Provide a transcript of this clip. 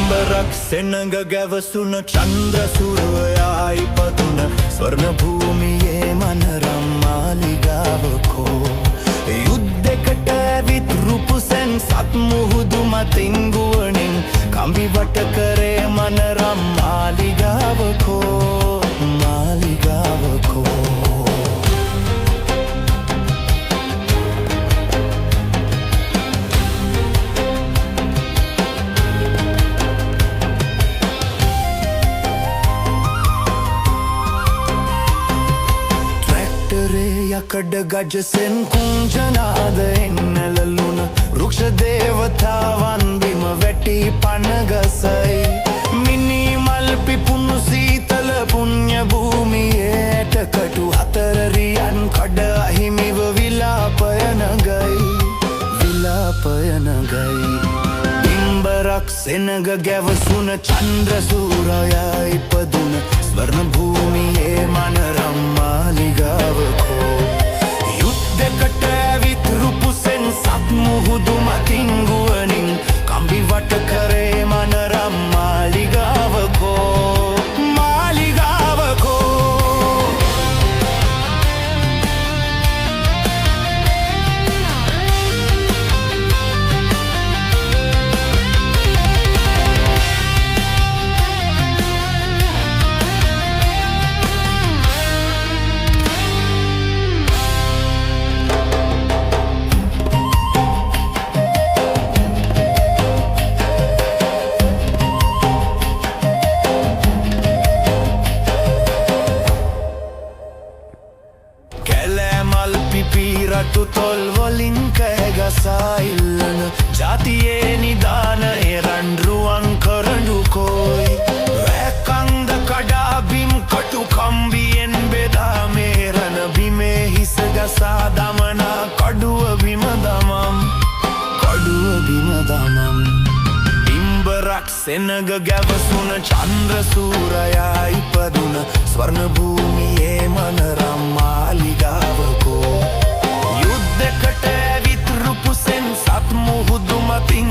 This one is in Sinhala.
පිම්බරක් සෙනඟ ගැවසුන චන්ද්‍ර සූර්යයා ඉපදුන ස්වර්ණ භූමියේ මනරම් මාලිගාවකෝ යුද්ධෙකට ඇවිත් රුපුසෙන් සත් මුහුදු මතින් ගුවනින් කම්බි වට කරේ මනරම් මාලිගාවකෝ මාලිගාවකෝ යකඩ ගජසෙන් කුංජනාද එන්නලලුන වෘක්ෂ දේවතාවන් බිම වැටි පනගසයි මිනි මල් පිපුණු සීතල පුණ්‍ය භූමියට කටු හතරරියන් කඩ අහිමිව විලාපයනගයි පිම්බරක් සෙනඟ ගැවසුන චන්ද්‍ර සූර්යයා ඉපදුන ස්වර්ණ භූමියේ මනරම් මාලිගාවකෝ යුද්ධෙකට ඇවිත් රුපුසෙන් සත් මුහුදු මතින් ගුවනින් කම්බි වට කරේ මනරම් මාලිගාවකෝ මාලිගාවකෝ රටු තොල් වලින් කෑගසා ඉල්ලන ජාතියේ නිදාන එරන්රුවන් කරඩු කෝයි වැකන්ද කඩා බිම් කටු කම්බියෙන් බෙදා මේරන බිමේ හිස ගසා දමනා කඩුව බිම දමම් පිම්බරක් සෙනඟ ගැවසුන චන්ද්‍ර සූර්යයා ඉපදුන ස්වර්ණ භූමියේ මනරම් මාලිගාවකෝ යුද්ධෙකට ඇවිත් රුපුසෙන් සත් මුහුදු මතින්